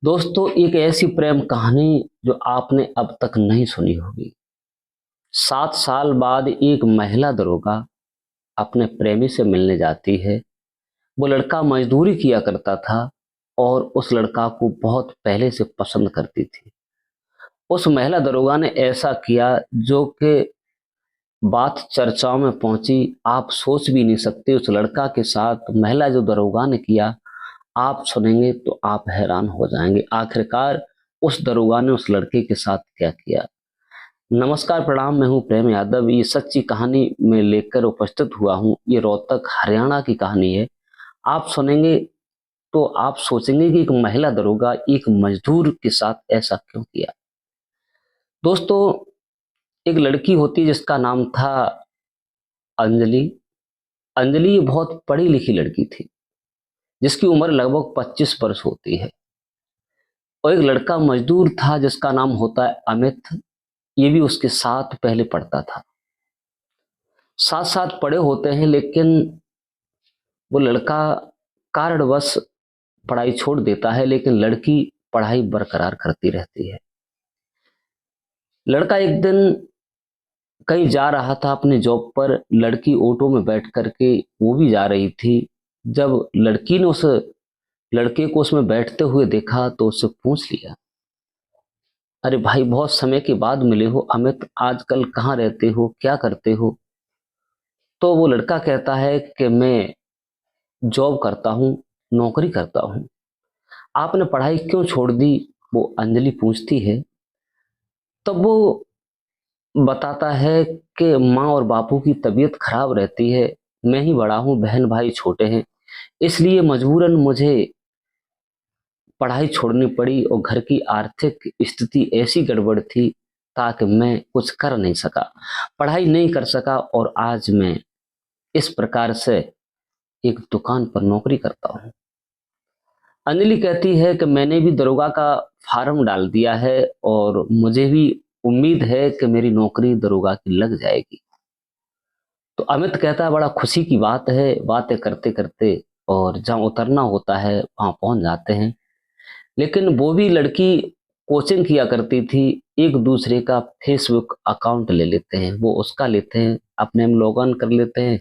दोस्तों, एक ऐसी प्रेम कहानी जो आपने अब तक नहीं सुनी होगी। 7 साल बाद एक महिला दरोगा अपने प्रेमी से मिलने जाती है। वो लड़का मजदूरी किया करता था और उस लड़का को बहुत पहले से पसंद करती थी। उस महिला दरोगा ने ऐसा किया जो कि बात चर्चाओं में पहुंची। आप सोच भी नहीं सकते उस लड़का के साथ महिला जो दरोगा ने किया। आप सुनेंगे तो आप हैरान हो जाएंगे आखिरकार उस दरोगा ने उस लड़के के साथ क्या किया। नमस्कार, प्रणाम। मैं हूं प्रेम यादव। ये सच्ची कहानी में लेकर उपस्थित हुआ हूं। ये रोहतक हरियाणा की कहानी है। आप सुनेंगे तो आप सोचेंगे कि एक महिला दरोगा एक मजदूर के साथ ऐसा क्यों किया। दोस्तों, एक लड़की होती जिसका नाम था अंजलि। अंजलि बहुत पढ़ी लिखी लड़की थी जिसकी उम्र लगभग 25 वर्ष होती है। और एक लड़का मजदूर था जिसका नाम होता है अमित। ये भी उसके साथ पहले पढ़ता था। साथ साथ पढ़े होते हैं, लेकिन वो लड़का कारणवश पढ़ाई छोड़ देता है, लेकिन लड़की पढ़ाई बरकरार करती रहती है। लड़का एक दिन कहीं जा रहा था अपने जॉब पर। लड़की ऑटो में बैठ करके वो भी जा रही थी। जब लड़की ने उस लड़के को उसमें बैठते हुए देखा तो उससे पूछ लिया, अरे भाई, बहुत समय के बाद मिले हो अमित, आजकल कहाँ रहते हो, क्या करते हो। तो वो लड़का कहता है कि मैं जॉब करता हूँ, नौकरी करता हूँ। आपने पढ़ाई क्यों छोड़ दी, वो अंजलि पूछती है। तब वो बताता है कि माँ और बापू की तबीयत खराब रहती है। मैं ही बड़ा हूँ, बहन भाई छोटे हैं, इसलिए मजबूरन मुझे पढ़ाई छोड़नी पड़ी और घर की आर्थिक स्थिति ऐसी गड़बड़ थी ताकि मैं कुछ कर नहीं सका, पढ़ाई नहीं कर सका, और आज मैं इस प्रकार से एक दुकान पर नौकरी करता हूँ। अंजलि कहती है कि मैंने भी दरोगा का फार्म डाल दिया है और मुझे भी उम्मीद है कि मेरी नौकरी दरोगा की लग जाएगी। तो अमित कहता है, बड़ा खुशी की बात है। बातें करते करते और जहाँ उतरना होता है वहां पहुंच जाते हैं। लेकिन वो भी लड़की कोचिंग किया करती थी। एक दूसरे का फेसबुक अकाउंट ले लेते हैं, वो उसका लेते हैं, अपने में लॉग इन कर लेते हैं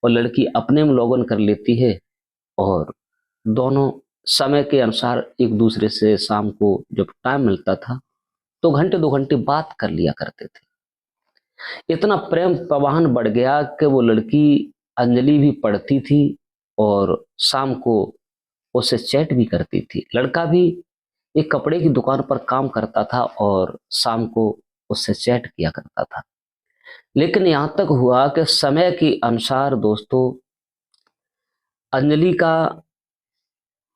और लड़की अपने में लॉग इन कर लेती है। और दोनों समय के अनुसार एक दूसरे से शाम को जब टाइम मिलता था तो घंटे 2 घंटे बात कर लिया करते थे। इतना प्रेम प्रवाहन बढ़ गया कि वो लड़की अंजलि भी पढ़ती थी और शाम को उससे चैट भी करती थी। लड़का भी एक कपड़े की दुकान पर काम करता था और शाम को उससे चैट किया करता था। लेकिन यहाँ तक हुआ कि समय के अनुसार दोस्तों, अंजलि का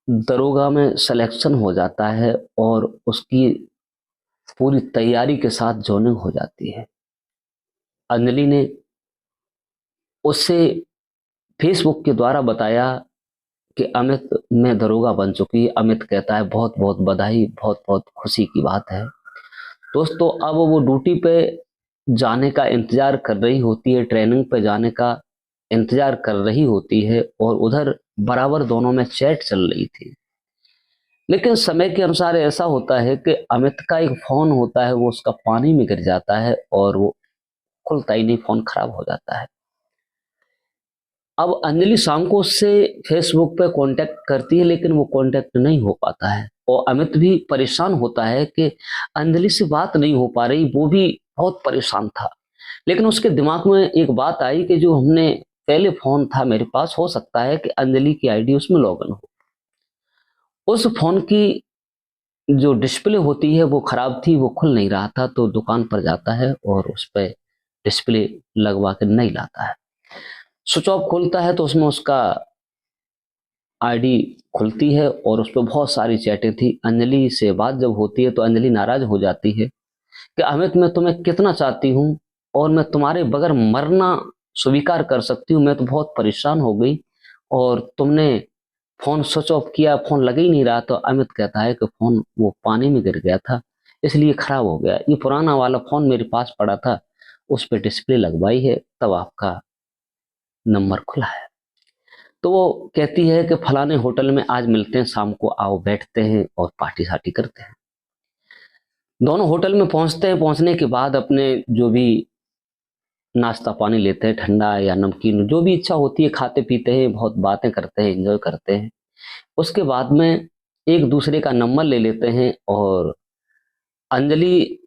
दरोगा में सिलेक्शन हो जाता है और उसकी पूरी तैयारी के साथ जॉइनिंग हो जाती है। अंजलि ने उससे फेसबुक के द्वारा बताया कि अमित, मैं दरोगा बन चुकी। अमित कहता है, बहुत बहुत बधाई, बहुत बहुत खुशी की बात है। दोस्तों, अब वो ड्यूटी पे जाने का इंतजार कर रही होती है, ट्रेनिंग पे जाने का इंतजार कर रही होती है, और उधर बराबर दोनों में चैट चल रही थी। लेकिन समय के अनुसार ऐसा होता है कि अमित का एक फोन होता है, वो उसका पानी में गिर जाता है और वो खुलता ही नहीं, फोन खराब हो जाता है। अब अंजलि शाम को उससे फेसबुक पे कांटेक्ट करती है, लेकिन वो कांटेक्ट नहीं हो पाता है और अमित भी परेशान होता है कि अंजलि से बात नहीं हो पा रही। वो भी बहुत परेशान था। लेकिन उसके दिमाग में एक बात आई कि जो हमने पहले फोन था मेरे पास, हो सकता है कि अंजलि की आईडी उसमें लॉगिन हो। उस फोन की जो डिस्प्ले होती है वो खराब थी, वो खुल नहीं रहा था। तो दुकान पर जाता है और उस पर डिस्प्ले लगवा के नहीं लाता है। स्विच ऑफ खोलता है तो उसमें उसका आईडी खुलती है और उस पर बहुत सारी चैटें थी। अंजलि से बात जब होती है तो अंजलि नाराज हो जाती है कि अमित, मैं तुम्हें कितना चाहती हूँ और मैं तुम्हारे बगैर मरना स्वीकार कर सकती हूँ। मैं तो बहुत परेशान हो गई और तुमने फोन स्विच ऑफ किया, फोन लग ही नहीं रहा। तो अमित कहता है कि फोन वो पानी में गिर गया था, इसलिए खराब हो गया। ये पुराना वाला फोन मेरे पास पड़ा था, उस पर डिस्प्ले लगवाई है, तब आपका नंबर खुला है। तो वो कहती है कि फलाने होटल में आज मिलते हैं, शाम को आओ, बैठते हैं और पार्टी शार्टी करते हैं। दोनों होटल में पहुंचते हैं। पहुंचने के बाद अपने जो भी नाश्ता पानी लेते हैं, ठंडा या नमकीन जो भी इच्छा होती है खाते पीते हैं, बहुत बातें करते हैं, एंजॉय करते हैं। उसके बाद में एक दूसरे का नंबर ले लेते हैं और अंजलि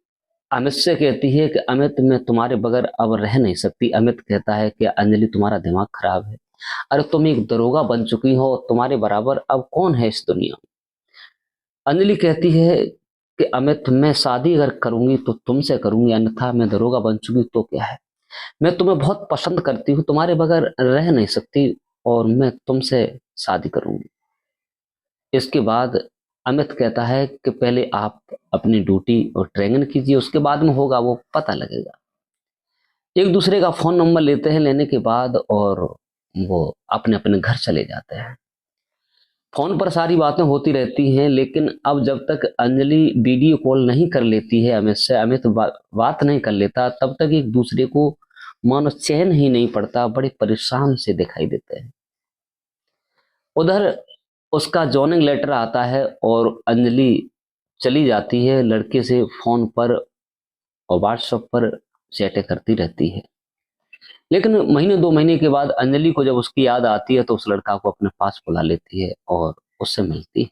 अमित से कहती है कि अमित, मैं तुम्हारे बगैर अब रह नहीं सकती। अमित कहता है कि अंजलि, तुम्हारा दिमाग खराब है। अरे तुम एक दरोगा बन चुकी हो, तुम्हारे बराबर अब कौन है इस दुनिया में। अंजलि कहती है कि अमित, मैं शादी अगर करूंगी तो तुमसे करूंगी, अन्यथा मैं दरोगा बन चुकी तो क्या है। मैं तुम्हें बहुत पसंद करती हूँ, तुम्हारे बगैर रह नहीं सकती और मैं तुमसे शादी करूंगी। इसके बाद अमित कहता है कि पहले आप अपनी ड्यूटी और ट्रेनिंग कीजिए, उसके बाद में होगा वो पता लगेगा। एक दूसरे का फोन नंबर लेते हैं, लेने के बाद और वो अपने अपने घर चले जाते हैं। फोन पर सारी बातें होती रहती हैं, लेकिन अब जब तक अंजलि वीडियो कॉल नहीं कर लेती है अमित से, अमित बात नहीं कर लेता, तब तक एक दूसरे को मानो चैन ही नहीं पड़ता, बड़े परेशान से दिखाई देते हैं। उधर उसका जॉइनिंग लेटर आता है और अंजलि चली जाती है लड़के से फोन पर और व्हाट्सएप पर चैटें करती रहती है। लेकिन महीने 2 महीने के बाद अंजलि को जब उसकी याद आती है तो उस लड़का को अपने पास बुला लेती है और उससे मिलती है।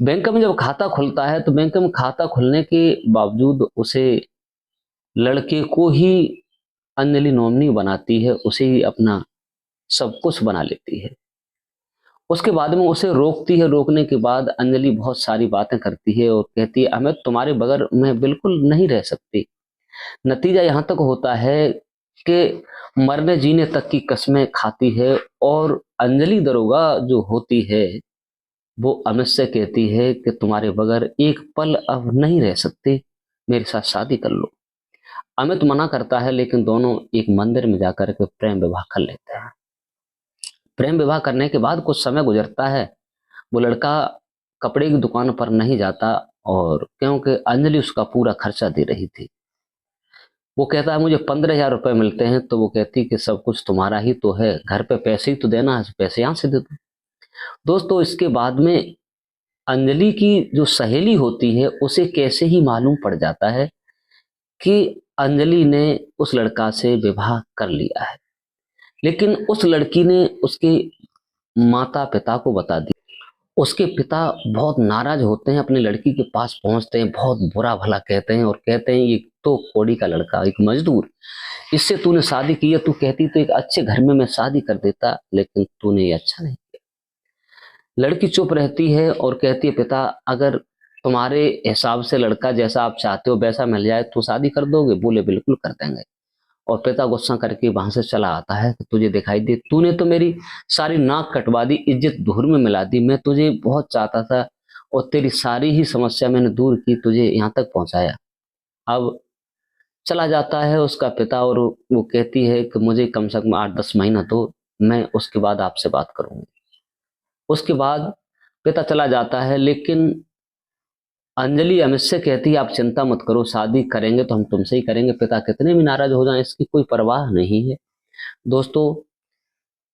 बैंक में जब खाता खुलता है तो बैंक में खाता खुलने के बावजूद उसे लड़के को ही अंजलि नॉमिनी बनाती है, उसे ही अपना सब कुछ बना लेती है। उसके बाद में उसे रोकती है। रोकने के बाद अंजलि बहुत सारी बातें करती है और कहती है, अमित, तुम्हारे बगैर मैं बिल्कुल नहीं रह सकती। नतीजा यहां तक होता है कि मरने जीने तक की कस्में खाती है और अंजलि दरोगा जो होती है वो अमित से कहती है कि तुम्हारे बगैर एक पल अब नहीं रह सकती, मेरे साथ शादी कर लो। अमित मना करता है, लेकिन दोनों एक मंदिर में जाकर के प्रेम विवाह कर लेते हैं। प्रेम विवाह करने के बाद कुछ समय गुजरता है। वो लड़का कपड़े की दुकान पर नहीं जाता और क्योंकि अंजलि उसका पूरा खर्चा दे रही थी। वो कहता है मुझे 15,000 रुपए मिलते हैं, तो वो कहती कि सब कुछ तुम्हारा ही तो है, घर पे पैसे ही तो देना है, पैसे यहां से दे दो। दोस्तों, इसके बाद में अंजलि की जो सहेली होती है उसे कैसे ही मालूम पड़ जाता है कि अंजलि ने उस लड़का से विवाह कर लिया है। लेकिन उस लड़की ने उसके माता पिता को बता दिया। उसके पिता बहुत नाराज होते हैं, अपनी लड़की के पास पहुंचते हैं, बहुत बुरा भला कहते हैं और कहते हैं, ये तो कोड़ी का लड़का, एक मजदूर, इससे तूने शादी की है, तू कहती तो एक अच्छे घर में मैं शादी कर देता, लेकिन तूने ये अच्छा नहीं किया। लड़की चुप रहती है और कहती है, पिता, अगर तुम्हारे हिसाब से लड़का जैसा आप चाहते हो वैसा मिल जाए तो शादी कर दोगे? बोले बिल्कुल कर देंगे। और पिता गुस्सा करके वहां से चला आता है कि तुझे दिखाई दे, तूने तो मेरी सारी नाक कटवा दी, इज्जत धूल में मिला दी। मैं तुझे बहुत चाहता था और तेरी सारी ही समस्या मैंने दूर की, तुझे यहाँ तक पहुंचाया। अब चला जाता है उसका पिता और वो कहती है कि मुझे कम से कम 8-10 महीना दो, मैं उसके बाद आपसे बात करूंगी। उसके बाद पिता चला जाता है, लेकिन अंजलि अमित से कहती है, आप चिंता मत करो, शादी करेंगे तो हम तुमसे ही करेंगे, पिता कितने भी नाराज हो जाएं इसकी कोई परवाह नहीं है। दोस्तों,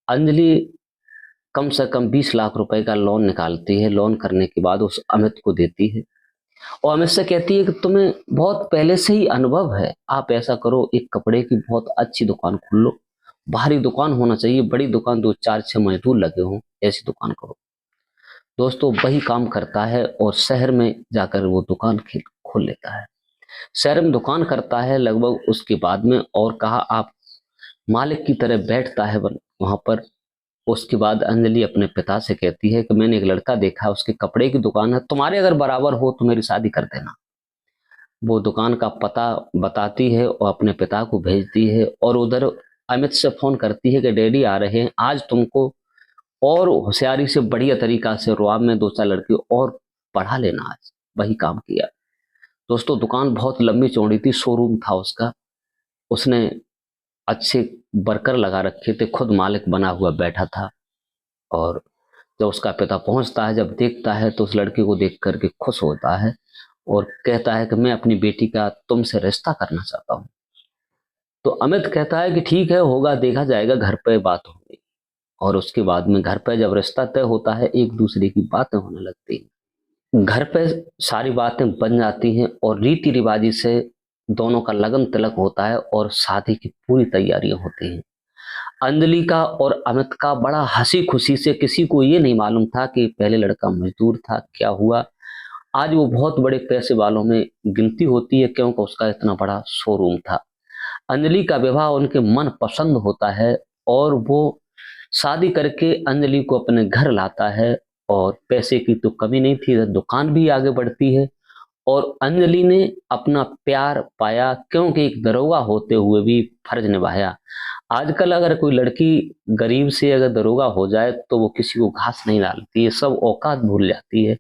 अंजलि कम से कम 20 लाख रुपए का लोन निकालती है। लोन करने के बाद उस अमित को देती है और अमित से कहती है कि तुम्हें बहुत पहले से ही अनुभव है, आप ऐसा करो, एक कपड़े की बहुत अच्छी दुकान खोल लो, भारी दुकान होना चाहिए, बड़ी दुकान, 2 4 6 मजदूर लगे हों, ऐसी दुकान करो। दोस्तों, वही काम करता है और शहर में जाकर वो दुकान खोल लेता है। शहर में दुकान करता है लगभग उसके बाद में, और कहा आप मालिक की तरह बैठता है वहां पर। उसके बाद अंजलि अपने पिता से कहती है कि मैंने एक लड़का देखा, उसके कपड़े की दुकान है, तुम्हारे अगर बराबर हो तो मेरी शादी कर देना। वो दुकान का पता बताती है और अपने पिता को भेजती है और उधर अमित से फोन करती है कि डैडी आ रहे हैं, आज तुमको और होशियारी से बढ़िया तरीका से रुआब में 2 4 लड़के और पढ़ा लेना। आज वही काम किया। दोस्तों, दुकान बहुत लंबी चौड़ी थी, शोरूम था उसका, उसने अच्छे वर्कर लगा रखे थे, खुद मालिक बना हुआ बैठा था। और जब उसका पिता पहुंचता है, जब देखता है तो उस लड़के को देख करके खुश होता है और कहता है कि मैं अपनी बेटी का तुमसे रिश्ता करना चाहता हूं। तो अमित कहता है कि ठीक है, होगा, देखा जाएगा, घर पे बात होगी। और उसके बाद में घर पे जब रिश्ता तय होता है, एक दूसरे की बातें होने लगती हैं। घर पे सारी बातें बन जाती हैं और रीति रिवाजी से दोनों का लगन तिलक होता है और शादी की पूरी तैयारियां होती हैं। अंजलि का और अमित का बड़ा हंसी खुशी से, किसी को ये नहीं मालूम था कि पहले लड़का मजदूर था, क्या हुआ। आज वो बहुत बड़े पैसे वालों में गिनती होती है, क्योंकि उसका इतना बड़ा शोरूम था। अंजलि का विवाह उनके मन पसंद होता है और वो शादी करके अंजलि को अपने घर लाता है। और पैसे की तो कमी नहीं थी, दुकान भी आगे बढ़ती है और अंजलि ने अपना प्यार पाया, क्योंकि एक दरोगा होते हुए भी फर्ज निभाया। आजकल अगर कोई लड़की गरीब से अगर दरोगा हो जाए तो वो किसी को घास नहीं डालती है, सब औकात भूल जाती है।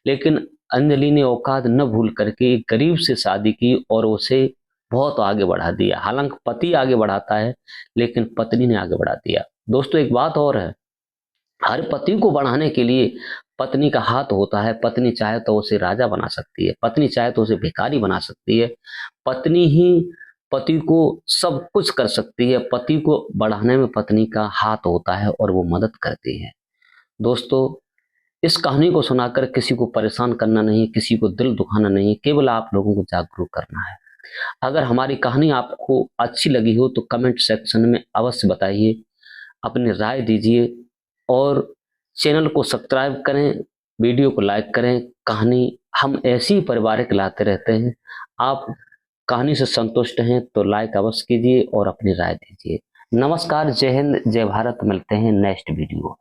लेकिन अंजलि ने औकात न भूल करके एक गरीब से शादी की और उसे बहुत आगे बढ़ा दिया। हालांकि पति आगे बढ़ाता है, लेकिन पत्नी ने आगे बढ़ा दिया। दोस्तों, एक बात और है, हर पति को बढ़ाने के लिए पत्नी का हाथ होता है। पत्नी चाहे तो उसे राजा बना सकती है, पत्नी चाहे तो उसे भिखारी बना सकती है। पत्नी ही पति को सब कुछ कर सकती है। पति को बढ़ाने में पत्नी का हाथ होता है और वो मदद करती है। दोस्तों, इस कहानी को सुनाकर किसी को परेशान करना नहीं, किसी को दिल दुखाना नहीं, केवल आप लोगों को जागरूक करना है। अगर हमारी कहानी आपको अच्छी लगी हो तो कमेंट सेक्शन में अवश्य बताइए, अपनी राय दीजिए और चैनल को सब्सक्राइब करें, वीडियो को लाइक करें। कहानी हम ऐसी ही पारिवारिक लाते रहते हैं। आप कहानी से संतुष्ट हैं तो लाइक अवश्य कीजिए और अपनी राय दीजिए। नमस्कार, जय हिंद, जय भारत। मिलते हैं नेक्स्ट वीडियो।